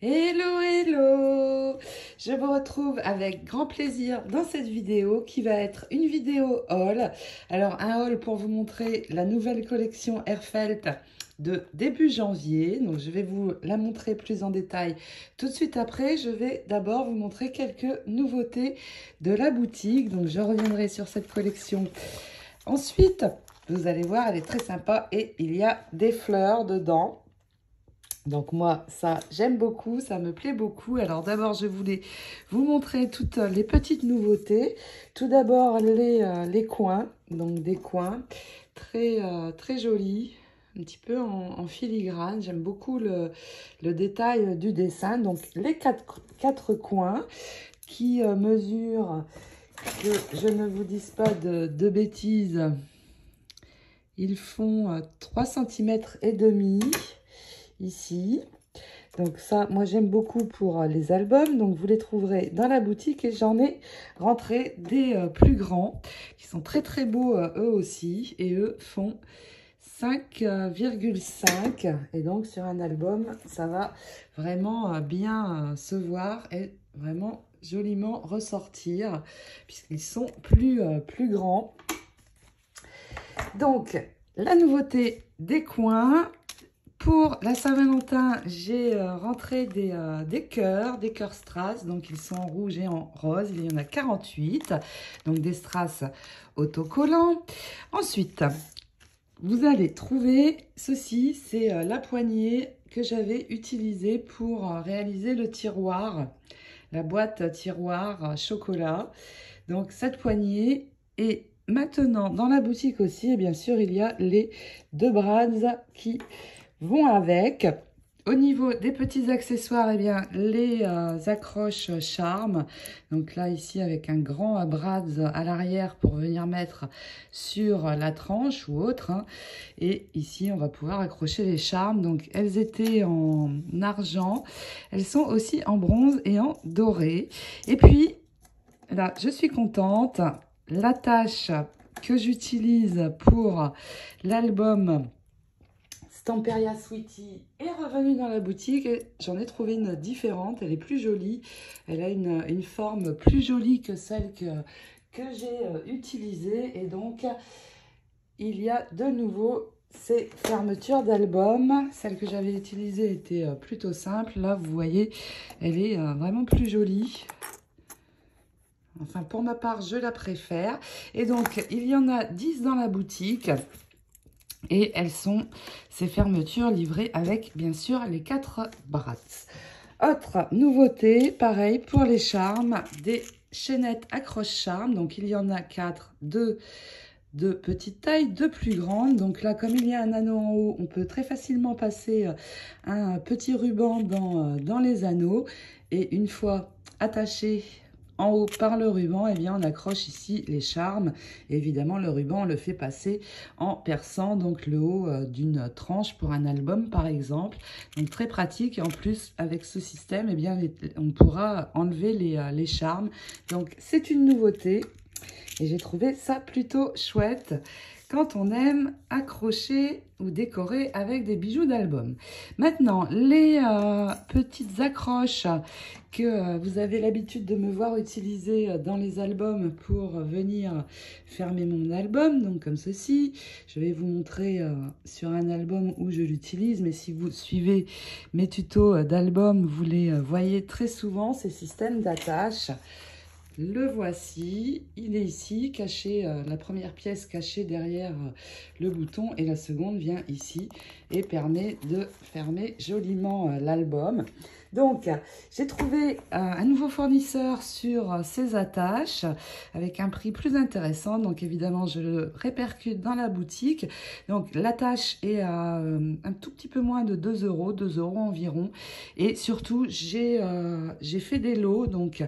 Hello, hello! Je vous retrouve avec grand plaisir dans cette vidéo qui va être une vidéo haul. Alors un haul pour vous montrer la nouvelle collection Airfelt de début janvier. Donc je vais vous la montrer plus en détail tout de suite après. Je vais d'abord vous montrer quelques nouveautés de la boutique. Donc je reviendrai sur cette collection. Ensuite, vous allez voir, elle est très sympa et il y a des fleurs dedans. Donc moi, ça, j'aime beaucoup, ça me plaît beaucoup. Alors d'abord, je voulais vous montrer toutes les petites nouveautés. Tout d'abord, les coins, donc des coins très jolis, un petit peu en filigrane. J'aime beaucoup le détail du dessin. Donc les quatre coins qui mesurent, que je ne vous dise pas de bêtises, ils font 3 cm et demi. Ici, donc ça, moi j'aime beaucoup pour les albums, donc vous les trouverez dans la boutique et j'en ai rentré des plus grands qui sont très beaux eux aussi et eux font 5,5 et donc sur un album ça va vraiment bien se voir et vraiment joliment ressortir puisqu'ils sont plus grands. Donc la nouveauté des coins. Pour la Saint-Valentin, j'ai rentré des cœurs strass, donc ils sont en rouge et en rose, il y en a 48, donc des strass autocollants. Ensuite, vous allez trouver ceci, c'est la poignée que j'avais utilisée pour réaliser le tiroir, la boîte tiroir chocolat. Donc cette poignée est maintenant dans la boutique aussi, et bien sûr il y a les deux brads qui vont avec. Au niveau des petits accessoires, eh bien, les accroches charme. Donc là, ici, avec un grand brad à l'arrière pour venir mettre sur la tranche ou autre. Hein. Et ici, on va pouvoir accrocher les charmes. Donc, elles étaient en argent. Elles sont aussi en bronze et en doré. Et puis, là, je suis contente. L'attache que j'utilise pour l'album Stamperia Sweetie est revenue dans la boutique et j'en ai trouvé une différente. Elle est plus jolie. Elle a une forme plus jolie que celle que j'ai utilisée. Et donc, il y a de nouveau ces fermetures d'album. Celle que j'avais utilisée était plutôt simple. Là, vous voyez, elle est vraiment plus jolie. Enfin, pour ma part, je la préfère. Et donc, il y en a 10 dans la boutique. Et elles sont, ces fermetures, livrées avec, bien sûr, les 4 brads. Autre nouveauté, pareil, pour les charmes, des chaînettes accroche charme. Donc, il y en a 4, 2 de petite taille, 2 plus grandes. Donc là, comme il y a un anneau en haut, on peut très facilement passer un petit ruban dans les anneaux. Et une fois attaché en haut par le ruban, eh bien, on accroche ici les charmes. Et évidemment, le ruban, on le fait passer en perçant donc le haut d'une tranche pour un album, par exemple. Donc, très pratique. Et en plus, avec ce système, eh bien, on pourra enlever les charmes. Donc, c'est une nouveauté. Et j'ai trouvé ça plutôt chouette quand on aime accrocher ou décorer avec des bijoux d'album. Maintenant, les petites accroches que vous avez l'habitude de me voir utiliser dans les albums pour venir fermer mon album, donc comme ceci. Je vais vous montrer sur un album où je l'utilise, mais si vous suivez mes tutos d'album, vous les voyez très souvent, ces systèmes d'attache. Le voici, il est ici, caché, la première pièce cachée derrière le bouton et la seconde vient ici et permet de fermer joliment l'album. Donc, j'ai trouvé un nouveau fournisseur sur ces attaches avec un prix plus intéressant. Donc, évidemment, je le répercute dans la boutique. Donc, l'attache est à un tout petit peu moins de 2 €, 2 € environ. Et surtout, j'ai fait des lots. Donc,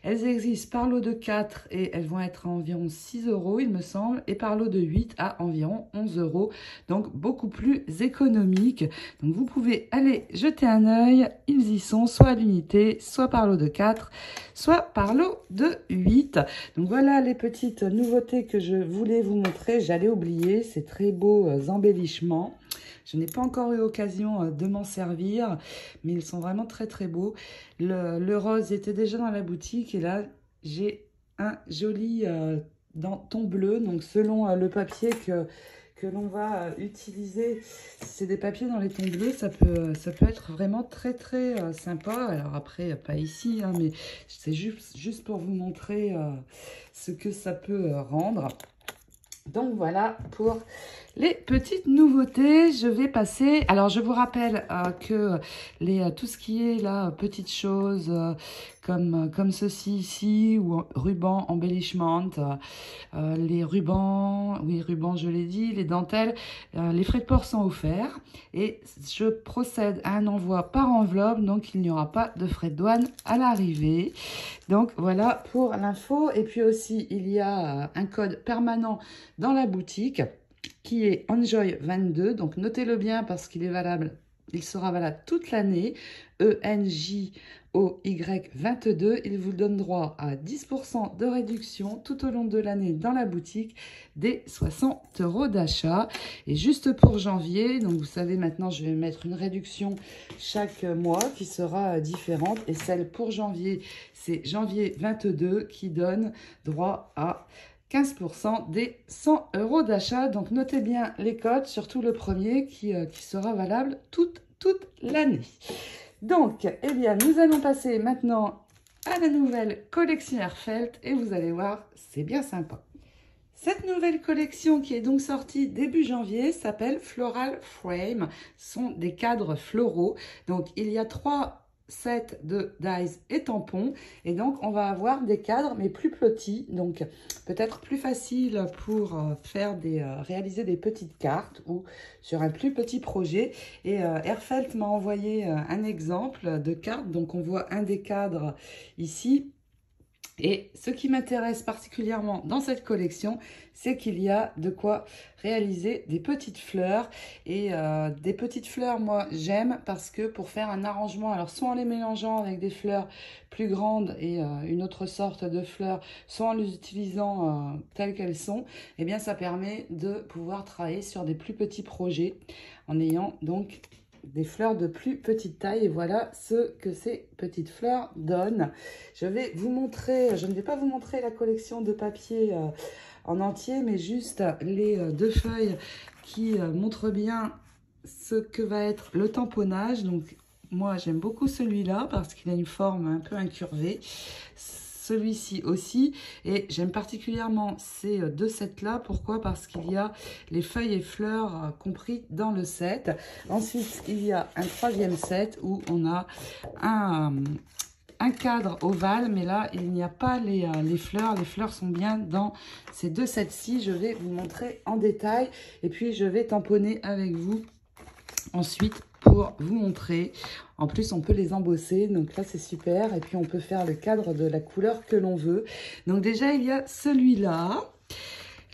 elles existent par lot de 4 et elles vont être à environ 6 €, il me semble. Et par lot de 8 à environ 11 €. Donc, beaucoup plus économique. Donc, vous pouvez aller jeter un œil. Ils y sont, soit à l'unité, soit par lot de 4, soit par lot de 8. Donc voilà les petites nouveautés que je voulais vous montrer. J'allais oublier ces très beaux embellissements. Je n'ai pas encore eu l'occasion de m'en servir, mais ils sont vraiment très très beaux. Le rose était déjà dans la boutique et là, j'ai un joli ton bleu. Donc selon le papier que l'on va utiliser, c'est des papiers dans les tons bleus, ça peut être vraiment très très sympa. Alors après, pas ici, hein, mais c'est juste pour vous montrer ce que ça peut rendre. Donc voilà pour les petites nouveautés. Je vais passer, alors je vous rappelle que tout ce qui est là, petites choses comme ceci ici, ou ruban embellishment, les rubans, oui rubans je l'ai dit, les dentelles, les frais de port sont offerts et je procède à un envoi par enveloppe, donc il n'y aura pas de frais de douane à l'arrivée. Donc voilà pour l'info. Et puis aussi il y a un code permanent dans la boutique qui est Enjoy22, donc notez-le bien parce qu'il est valable, il sera valable toute l'année, ENJOY22, il vous donne droit à 10% de réduction tout au long de l'année dans la boutique, des 60 € d'achat. Et juste pour janvier, donc vous savez maintenant je vais mettre une réduction chaque mois qui sera différente, et celle pour janvier, c'est janvier 22 qui donne droit à 15% des 100 € d'achat. Donc notez bien les codes, surtout le premier qui sera valable toute l'année. Donc, eh bien, nous allons passer maintenant à la nouvelle collection Airfelt et vous allez voir, c'est bien sympa. Cette nouvelle collection qui est donc sortie début janvier s'appelle Floral Frame. Ce sont des cadres floraux. Donc, il y a 3 sets de dies et tampons, et donc on va avoir des cadres mais plus petits, donc peut-être plus facile pour réaliser des petites cartes ou sur un plus petit projet. Et Airfelt m'a envoyé un exemple de carte, donc on voit un des cadres ici. Et ce qui m'intéresse particulièrement dans cette collection, c'est qu'il y a de quoi réaliser des petites fleurs. Et des petites fleurs, moi, j'aime parce que pour faire un arrangement, alors soit en les mélangeant avec des fleurs plus grandes et une autre sorte de fleurs, soit en les utilisant telles qu'elles sont, eh bien, ça permet de pouvoir travailler sur des plus petits projets en ayant donc des fleurs de plus petite taille. Et voilà ce que ces petites fleurs donnent. Je vais vous montrer, je ne vais pas vous montrer la collection de papier en entier, mais juste les 2 feuilles qui montrent bien ce que va être le tamponnage. Donc moi j'aime beaucoup celui-là parce qu'il a une forme un peu incurvée. Celui-ci aussi, et j'aime particulièrement ces 2 sets-là. Pourquoi? Parce qu'il y a les feuilles et fleurs compris dans le set. Ensuite, il y a un 3e set où on a un cadre ovale, mais là, il n'y a pas les fleurs. Les fleurs sont bien dans ces 2 sets-ci. Je vais vous montrer en détail, et puis je vais tamponner avec vous ensuite pour vous montrer. En plus, on peut les embosser, donc là, c'est super. Et puis, on peut faire le cadre de la couleur que l'on veut. Donc déjà, il y a celui-là,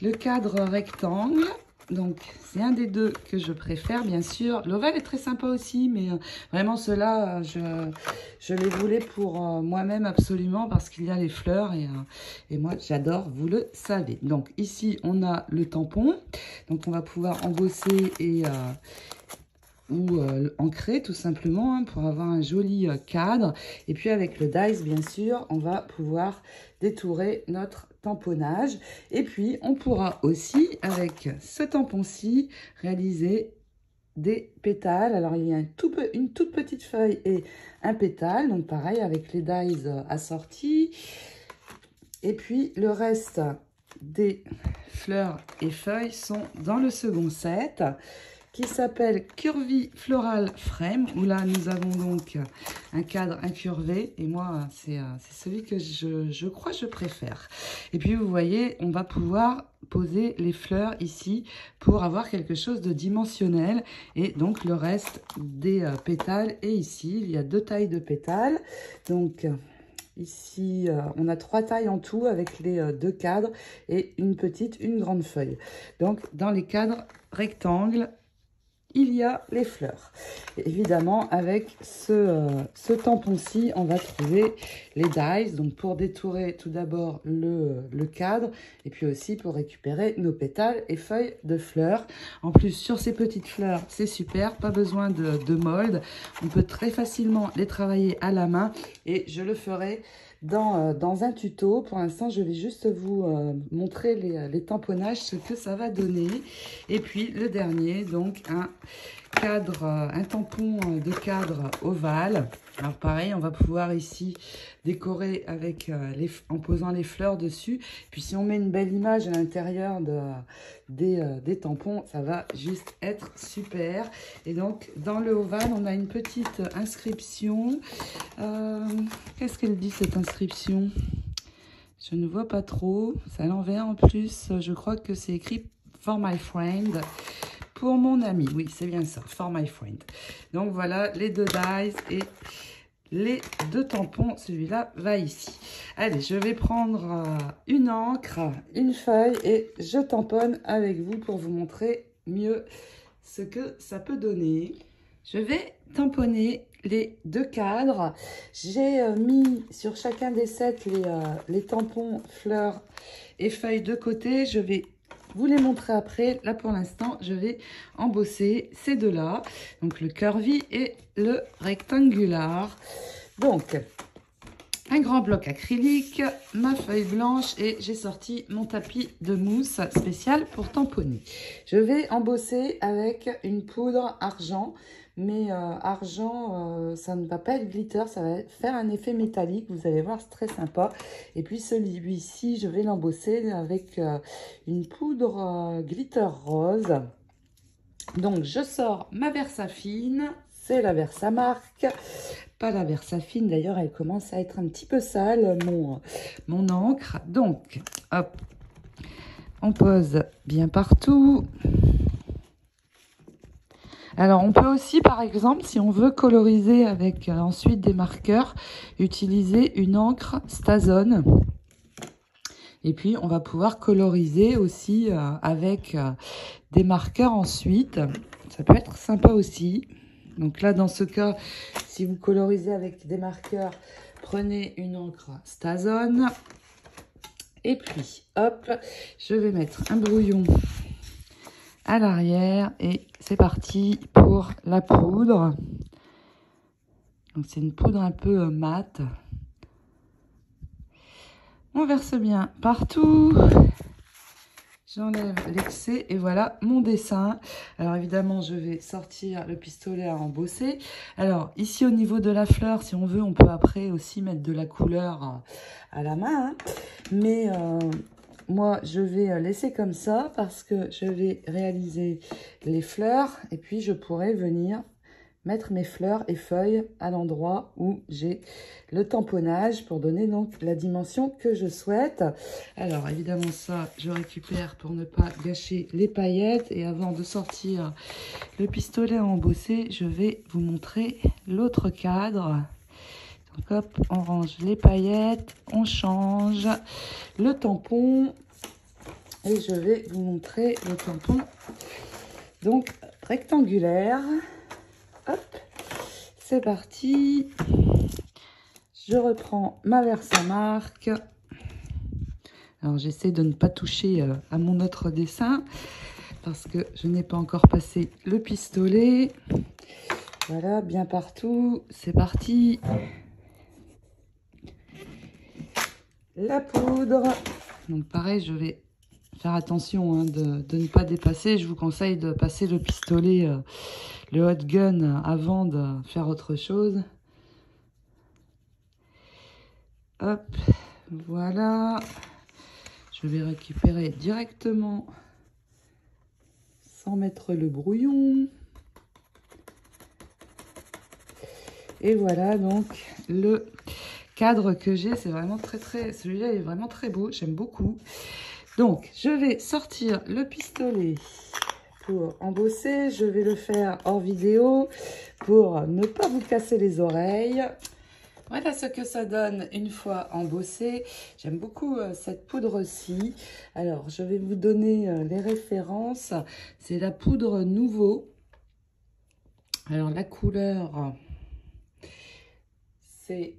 le cadre rectangle. Donc, c'est un des 2 que je préfère, bien sûr. L'ovale est très sympa aussi, mais vraiment, ceux-là, je les voulais pour moi-même absolument parce qu'il y a les fleurs et moi, j'adore, vous le savez. Donc, ici, on a le tampon. Donc, on va pouvoir embosser ou ancrer tout simplement hein, pour avoir un joli cadre. Et puis avec le dies, bien sûr, on va pouvoir détourer notre tamponnage. Et puis on pourra aussi, avec ce tampon-ci, réaliser des pétales. Alors il y a une toute petite feuille et un pétale, donc pareil avec les dies assortis. Et puis le reste des fleurs et feuilles sont dans le second set, qui s'appelle Curvy Floral Frame, où là nous avons donc un cadre incurvé, et moi c'est celui que je crois je préfère. Et puis vous voyez, on va pouvoir poser les fleurs ici pour avoir quelque chose de dimensionnel, et donc le reste des pétales est ici. Il y a 2 tailles de pétales, donc ici, on a 3 tailles en tout avec les 2 cadres et une grande feuille. Donc, dans les cadres rectangles, il y a les fleurs. Et évidemment, avec ce tampon-ci, on va trouver les dies. Donc, pour détourer tout d'abord le cadre et puis aussi pour récupérer nos pétales et feuilles de fleurs. En plus, sur ces petites fleurs, c'est super. Pas besoin de mold. On peut très facilement les travailler à la main et je le ferai dans un tuto. Pour l'instant, je vais juste vous montrer les tamponnages, ce que ça va donner. Et puis, le dernier, donc, un tampon de cadre ovale. Alors, pareil, on va pouvoir ici décorer avec en posant les fleurs dessus. Puis, si on met une belle image à l'intérieur des tampons, ça va juste être super. Et donc, dans le ovale, on a une petite inscription. Qu'est-ce qu'elle dit, cette inscription? Je ne vois pas trop. C'est à l'envers en plus. Je crois que c'est écrit « For my friend ». Pour mon ami. Oui, c'est bien ça. « For my friend ». Donc, voilà les 2 dies et les 2 tampons. Celui-là va ici. Allez, je vais prendre une encre, une feuille et je tamponne avec vous pour vous montrer mieux ce que ça peut donner. Je vais tamponner les 2 cadres. J'ai mis sur chacun des sets les tampons, fleurs et feuilles de côté. Je vais vous les montrer après. Là, pour l'instant, je vais embosser ces 2-là. Donc, le curvy et le rectangulaire. Donc, un grand bloc acrylique, ma feuille blanche et j'ai sorti mon tapis de mousse spécial pour tamponner. Je vais embosser avec une poudre argent. Mais argent, ça ne va pas être glitter, ça va faire un effet métallique. Vous allez voir, c'est très sympa. Et puis celui-ci, je vais l'embosser avec une poudre glitter rose. Donc, je sors ma Versafine. C'est la Versamark. Pas la Versafine, d'ailleurs, elle commence à être un petit peu sale, mon encre. Donc, hop, on pose bien partout. Alors, on peut aussi, par exemple, si on veut coloriser avec ensuite des marqueurs, utiliser une encre Stazone. Et puis, on va pouvoir coloriser aussi avec des marqueurs ensuite. Ça peut être sympa aussi. Donc là, dans ce cas, si vous colorisez avec des marqueurs, prenez une encre Stazone. Et puis, hop, je vais mettre un brouillon à l'arrière et c'est parti pour la poudre. Donc c'est une poudre un peu mate. On verse bien partout. J'enlève l'excès et voilà mon dessin. Alors évidemment, je vais sortir le pistolet à embosser. Alors ici au niveau de la fleur, si on veut, on peut après aussi mettre de la couleur à la main. Hein. Mais moi, je vais laisser comme ça parce que je vais réaliser les fleurs et puis je pourrai venir mettre mes fleurs et feuilles à l'endroit où j'ai le tamponnage pour donner donc la dimension que je souhaite. Alors évidemment ça, je récupère pour ne pas gâcher les paillettes et avant de sortir le pistolet à embosser, je vais vous montrer l'autre cadre. Donc hop, on range les paillettes, on change le tampon et je vais vous montrer le tampon donc rectangulaire. Hop, c'est parti. Je reprends ma Versamark. Alors j'essaie de ne pas toucher à mon autre dessin parce que je n'ai pas encore passé le pistolet. Voilà, bien partout. C'est parti. La poudre. Donc pareil, je vais faire attention hein, de ne pas dépasser. Je vous conseille de passer le pistolet, le hot gun, avant de faire autre chose. Hop, voilà. Je vais récupérer directement sans mettre le brouillon. Et voilà donc le cadre que j'ai. C'est vraiment celui-là est vraiment très beau. J'aime beaucoup. Donc, je vais sortir le pistolet pour embosser. Je vais le faire hors vidéo pour ne pas vous casser les oreilles. Voilà ce que ça donne une fois embossé. J'aime beaucoup cette poudre-ci. Alors, je vais vous donner les références. C'est la poudre Nouveau. Alors la couleur, c'est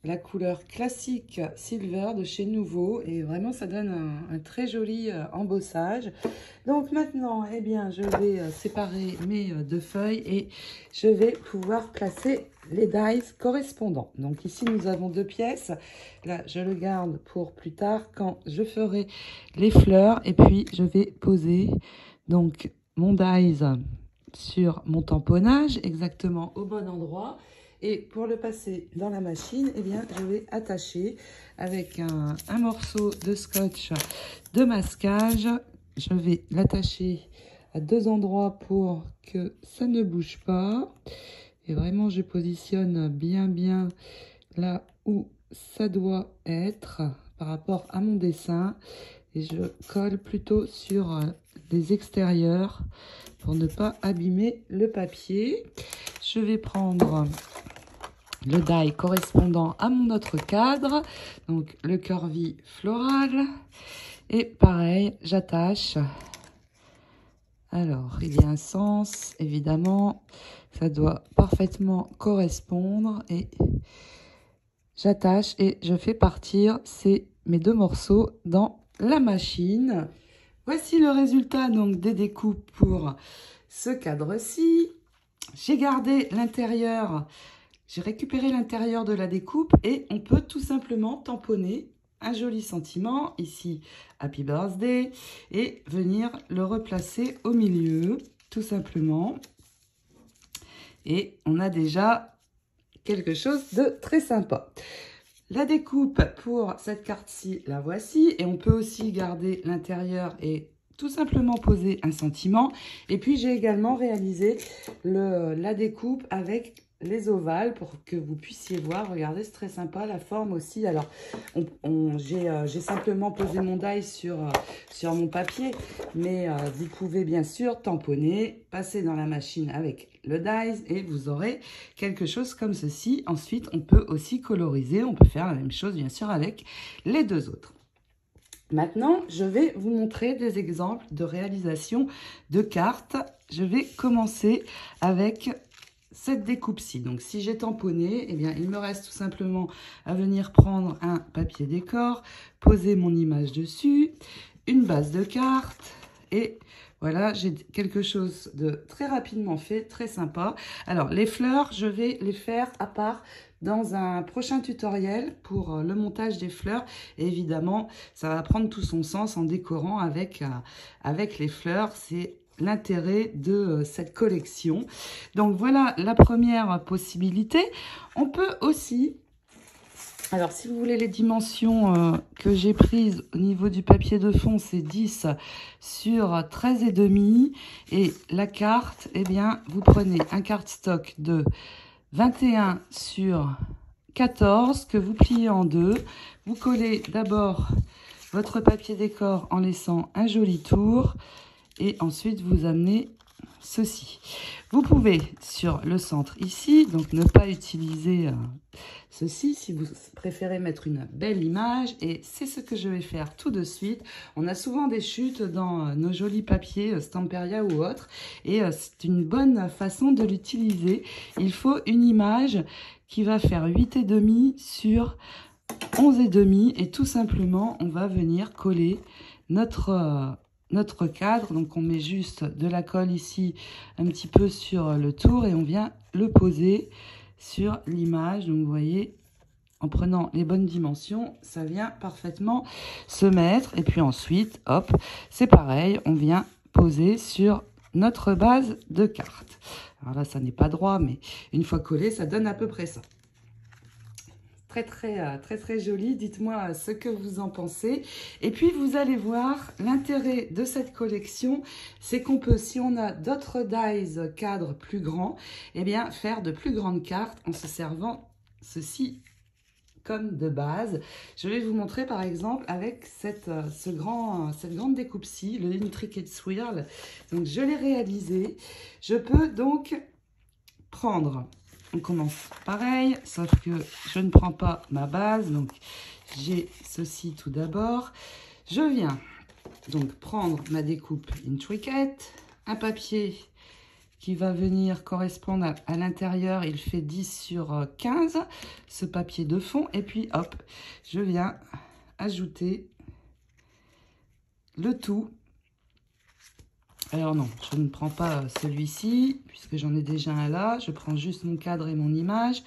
la couleur classique silver de chez Nouveau et vraiment ça donne un très joli embossage. Donc maintenant, eh bien, je vais séparer mes deux feuilles et je vais pouvoir placer les dies correspondants. Donc ici, nous avons deux pièces. Là, je le garde pour plus tard quand je ferai les fleurs. Et puis, je vais poser donc mon dies sur mon tamponnage exactement au bon endroit. Et pour le passer dans la machine, eh bien, je vais attacher avec un morceau de scotch de masquage. Je vais l'attacher à deux endroits pour que ça ne bouge pas. Et vraiment, je positionne bien là où ça doit être par rapport à mon dessin. Et je colle plutôt sur les extérieurs pour ne pas abîmer le papier. Je vais prendre le die correspondant à mon autre cadre, donc le curvy floral. Et pareil, j'attache. Alors, il y a un sens, évidemment, ça doit parfaitement correspondre. Et j'attache et je fais partir mes deux morceaux dans la machine. Voici le résultat donc des découpes pour ce cadre-ci. J'ai gardé l'intérieur. J'ai récupéré l'intérieur de la découpe et on peut tout simplement tamponner un joli sentiment, ici Happy Birthday, et venir le replacer au milieu, tout simplement. Et on a déjà quelque chose de très sympa. La découpe pour cette carte-ci, la voici, et on peut aussi garder l'intérieur et tout simplement poser un sentiment. Et puis j'ai également réalisé la découpe avec les ovales pour que vous puissiez voir. Regardez, c'est très sympa, la forme aussi. Alors, j'ai simplement posé mon die sur mon papier, mais vous pouvez bien sûr tamponner, passer dans la machine avec le die et vous aurez quelque chose comme ceci. Ensuite, on peut aussi coloriser. On peut faire la même chose, bien sûr, avec les deux autres. Maintenant, je vais vous montrer des exemples de réalisation de cartes. Je vais commencer avec cette découpe-ci. Donc, si j'ai tamponné, eh bien, il me reste tout simplement à venir prendre un papier décor, poser mon image dessus, une base de cartes et voilà, j'ai quelque chose de très rapidement fait, très sympa. Alors, les fleurs, je vais les faire à part dans un prochain tutoriel pour le montage des fleurs. Et évidemment, ça va prendre tout son sens en décorant avec les fleurs. C'est l'intérêt de cette collection. Donc, voilà la première possibilité. On peut aussi... Alors, si vous voulez les dimensions que j'ai prises au niveau du papier de fond, c'est 10 sur 13,5. Et la carte, eh bien, vous prenez un cardstock de 21 sur 14 que vous pliez en deux. Vous collez d'abord votre papier décor en laissant un joli tour. Et ensuite, vous amenez ceci. Vous pouvez, sur le centre ici, donc ne pas utiliser ceci si vous préférez mettre une belle image. Et c'est ce que je vais faire tout de suite. On a souvent des chutes dans nos jolis papiers Stamperia ou autres. Et c'est une bonne façon de l'utiliser. Il faut une image qui va faire 8,5 sur 11,5. Et tout simplement, on va venir coller notre cadre. Donc on met juste de la colle ici un petit peu sur le tour et on vient le poser sur l'image. Donc vous voyez, en prenant les bonnes dimensions, ça vient parfaitement se mettre. Et puis ensuite, hop, c'est pareil, on vient poser sur notre base de cartes. Alors là, ça n'est pas droit, mais une fois collé, ça donne à peu près ça. Très joli. Dites-moi ce que vous en pensez. Et puis, vous allez voir, l'intérêt de cette collection, c'est qu'on peut, si on a d'autres dies cadres plus grands, eh bien, faire de plus grandes cartes en se servant ceci comme de base. Je vais vous montrer, par exemple, avec cette grande découpe-ci, le Intricate Swirl. Donc, je l'ai réalisé. Je peux donc prendre... On commence pareil, sauf que je ne prends pas ma base. Donc, j'ai ceci tout d'abord. Je viens donc prendre ma découpe Intricate, un papier qui va venir correspondre à l'intérieur. Il fait 10 sur 15, ce papier de fond. Et puis, hop, je viens ajouter le tout. Alors non, je ne prends pas celui-ci, puisque j'en ai déjà un là. Je prends juste mon cadre et mon image.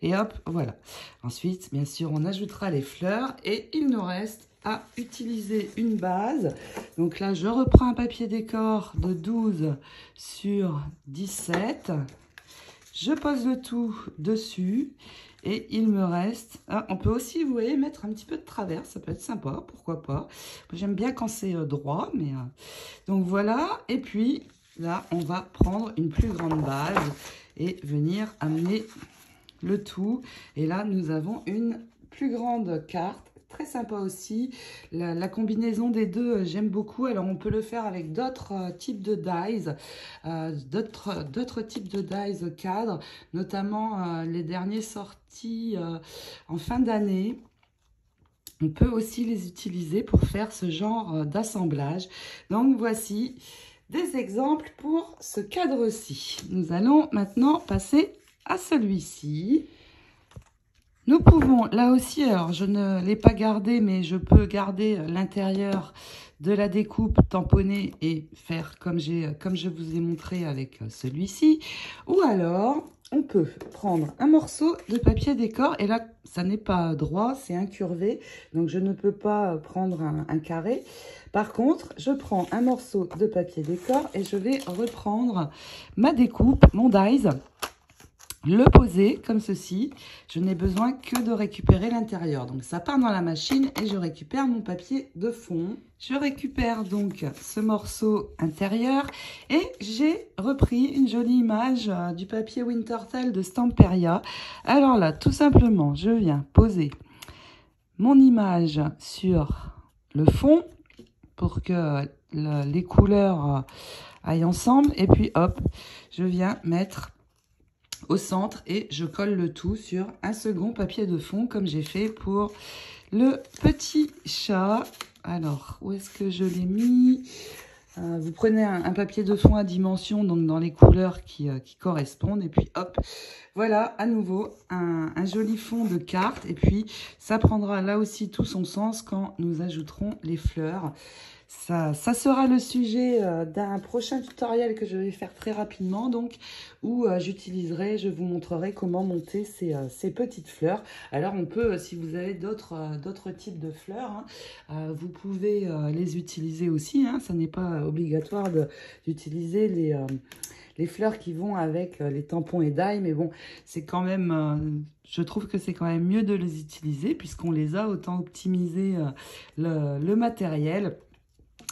Et hop, voilà. Ensuite, bien sûr, on ajoutera les fleurs. Et il nous reste à utiliser une base. Donc là, je reprends un papier décor de 12 sur 17. Je pose le tout dessus. Et il me reste... Ah, on peut aussi, vous voyez, mettre un petit peu de travers. Ça peut être sympa, pourquoi pas. J'aime bien quand c'est droit, mais... Donc voilà. Et puis, là, on va prendre une plus grande base et venir amener le tout. Et là, nous avons une plus grande carte. Très sympa aussi. La combinaison des deux, j'aime beaucoup. Alors, on peut le faire avec d'autres types de dies, d'autres types de dies cadres, notamment les derniers sortis en fin d'année. On peut aussi les utiliser pour faire ce genre d'assemblage. Donc, voici des exemples pour ce cadre-ci. Nous allons maintenant passer à celui-ci. Nous pouvons, là aussi, alors je ne l'ai pas gardé, mais je peux garder l'intérieur de la découpe tamponnée et faire comme je vous ai montré avec celui-ci. Ou alors, on peut prendre un morceau de papier décor, et là, ça n'est pas droit, c'est incurvé, donc je ne peux pas prendre un carré. Par contre, je prends un morceau de papier décor et je vais reprendre ma découpe, mon dies, le poser comme ceci. Je n'ai besoin que de récupérer l'intérieur. Donc ça part dans la machine et je récupère mon papier de fond. Je récupère donc ce morceau intérieur et j'ai repris une jolie image du papier Wintertale de Stamperia. Alors là, tout simplement, je viens poser mon image sur le fond pour que les couleurs aillent ensemble. Et puis hop, je viens mettre au centre et je colle le tout sur un second papier de fond comme j'ai fait pour le petit chat. Alors, où est-ce que je l'ai mis? Vous prenez un papier de fond à dimension, donc dans les couleurs qui correspondent. Et puis hop, voilà à nouveau un joli fond de carte. Et puis ça prendra là aussi tout son sens quand nous ajouterons les fleurs. Ça sera le sujet d'un prochain tutoriel que je vais faire très rapidement, donc où je vous montrerai comment monter ces petites fleurs. Alors on peut, si vous avez d'autres types de fleurs, hein, vous pouvez les utiliser aussi, hein, ça n'est pas obligatoire d'utiliser les fleurs qui vont avec les tampons et die, mais bon, c'est quand même, je trouve que c'est quand même mieux de les utiliser puisqu'on les a, autant optimiser le matériel.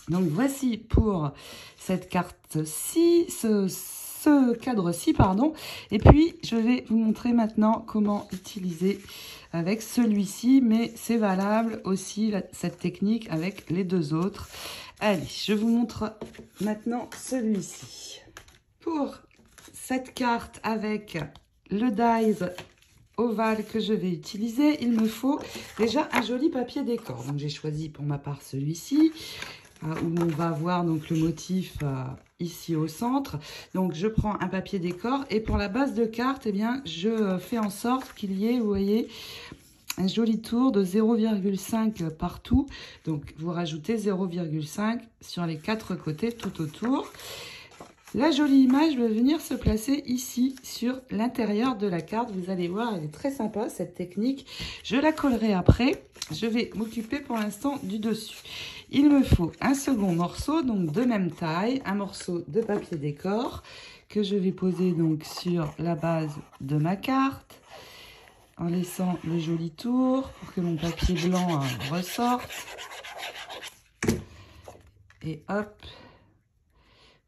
Donc voici pour cette carte-ci, ce cadre-ci, pardon. Et puis, je vais vous montrer maintenant comment utiliser avec celui-ci, mais c'est valable aussi cette technique avec les deux autres. Allez, je vous montre maintenant celui-ci. Pour cette carte avec le dies ovale que je vais utiliser, il me faut déjà un joli papier décor. Donc j'ai choisi pour ma part celui-ci, où on va avoir donc le motif ici au centre. Donc je prends un papier décor et pour la base de carte, eh bien, je fais en sorte qu'il y ait, vous voyez, un joli tour de 0,5 partout. Donc vous rajoutez 0,5 sur les 4 côtés tout autour. La jolie image va venir se placer ici sur l'intérieur de la carte. Vous allez voir, elle est très sympa cette technique. Je la collerai après. Je vais m'occuper pour l'instant du dessus. Il me faut un second morceau, donc de même taille, un morceau de papier décor que je vais poser donc sur la base de ma carte en laissant le joli tour pour que mon papier blanc ressorte. Et hop.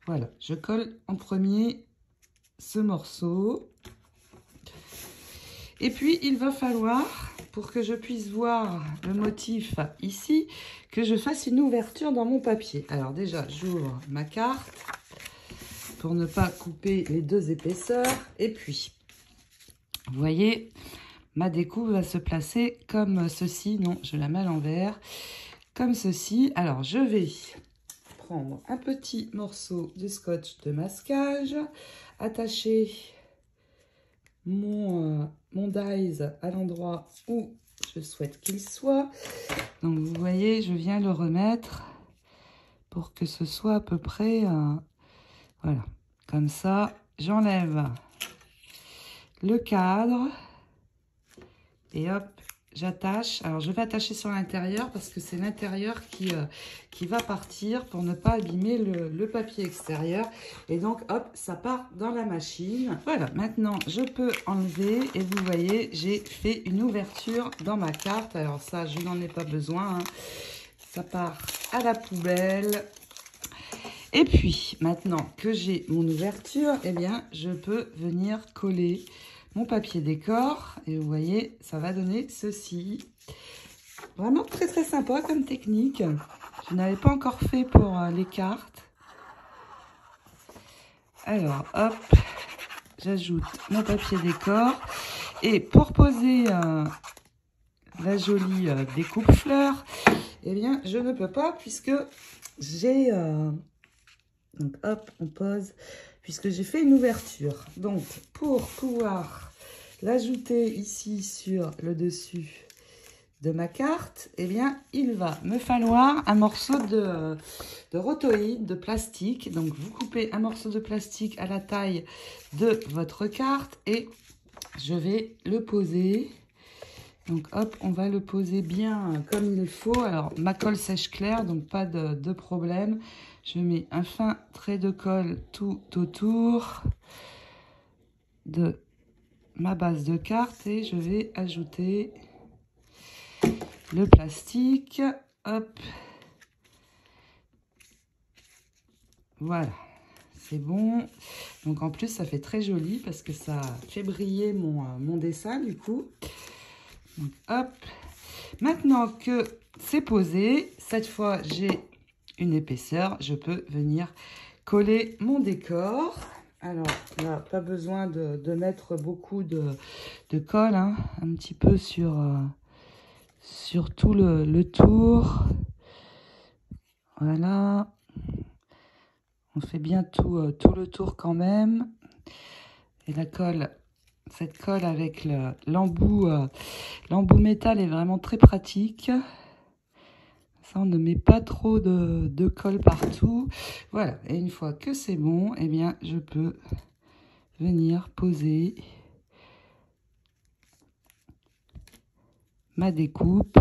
Voilà, je colle en premier ce morceau. Et puis, il va falloir, pour que je puisse voir le motif ici, que je fasse une ouverture dans mon papier. Alors déjà, j'ouvre ma carte pour ne pas couper les deux épaisseurs. Et puis, vous voyez, ma découpe va se placer comme ceci. Non, je la mets à l'envers. Comme ceci. Alors, je vais prendre un petit morceau de scotch de masquage, attacher mon dies à l'endroit où je souhaite qu'il soit. Donc vous voyez, je viens le remettre pour que ce soit à peu près, voilà, comme ça. J'enlève le cadre et hop, j'attache. Alors je vais attacher sur l'intérieur parce que c'est l'intérieur qui va partir pour ne pas abîmer le papier extérieur. Et donc hop, ça part dans la machine. Voilà, maintenant je peux enlever et vous voyez, j'ai fait une ouverture dans ma carte. Alors ça, je n'en ai pas besoin, hein. Ça part à la poubelle. Et puis, maintenant que j'ai mon ouverture, eh bien, je peux venir coller mon papier décor. Et vous voyez, ça va donner ceci. Vraiment très très sympa comme technique. Je n'avais pas encore fait pour les cartes. Alors, hop, j'ajoute mon papier décor. Et pour poser la jolie découpe fleurs, eh bien, je ne peux pas puisque j'ai... donc, hop, on pose, puisque j'ai fait une ouverture. Donc, pour pouvoir l'ajouter ici sur le dessus de ma carte, eh bien, il va me falloir un morceau de rotoïde, de plastique. Donc, vous coupez un morceau de plastique à la taille de votre carte et je vais le poser. Donc, hop, on va le poser bien comme il faut. Alors, ma colle sèche claire, donc pas de problème. Je mets un fin trait de colle tout autour de ma base de carte et je vais ajouter le plastique. Hop. Voilà, c'est bon. Donc, en plus, ça fait très joli parce que ça fait briller mon dessin du coup. Donc, hop. Maintenant que c'est posé, cette fois, j'ai une épaisseur, je peux venir coller mon décor. Alors là, pas besoin de mettre beaucoup de colle, hein, un petit peu sur tout le tour. Voilà. On fait bien tout le tour quand même. Et la colle, cette colle avec l'embout métal est vraiment très pratique. Ça, on ne met pas trop de colle partout. Voilà, et une fois que c'est bon, eh bien, je peux venir poser ma découpe.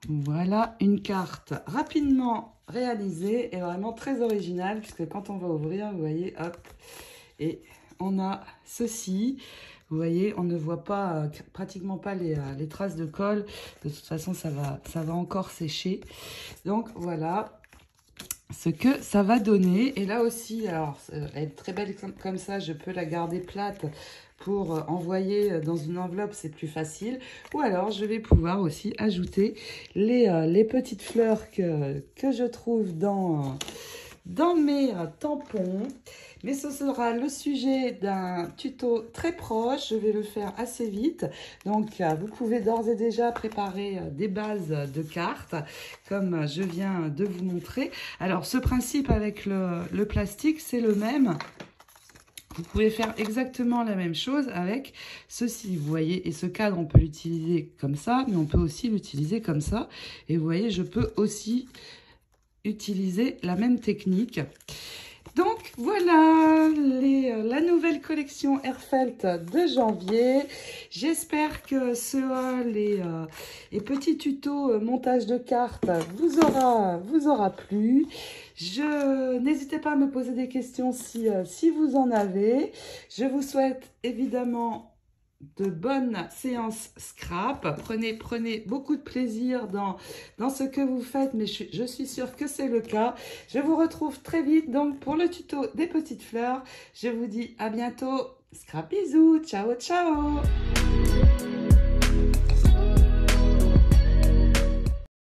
Voilà, une carte rapidement réalisée et vraiment très originale, puisque quand on va ouvrir, vous voyez, hop, et on a ceci. Vous voyez, on ne voit pas pratiquement pas les traces de colle. De toute façon, ça va encore sécher. Donc, voilà ce que ça va donner. Et là aussi, alors, elle est très belle comme ça. Je peux la garder plate pour envoyer dans une enveloppe. C'est plus facile. Ou alors, je vais pouvoir aussi ajouter les petites fleurs que je trouve dans mes tampons. Mais ce sera le sujet d'un tuto très proche. Je vais le faire assez vite. Donc, vous pouvez d'ores et déjà préparer des bases de cartes, comme je viens de vous montrer. Alors, ce principe avec le plastique, c'est le même. Vous pouvez faire exactement la même chose avec ceci, vous voyez. Et ce cadre, on peut l'utiliser comme ça, mais on peut aussi l'utiliser comme ça. Et vous voyez, je peux aussi utiliser la même technique. Donc voilà la nouvelle collection Airfelt de janvier. J'espère que les petits tutos montage de cartes vous aura plu. N'hésitez pas à me poser des questions si vous en avez. Je vous souhaite évidemment de bonnes séances scrap. Prenez beaucoup de plaisir dans ce que vous faites, mais je suis sûre que c'est le cas. Je vous retrouve très vite donc pour le tuto des petites fleurs. Je vous dis à bientôt. Scrap bisous. Ciao, ciao.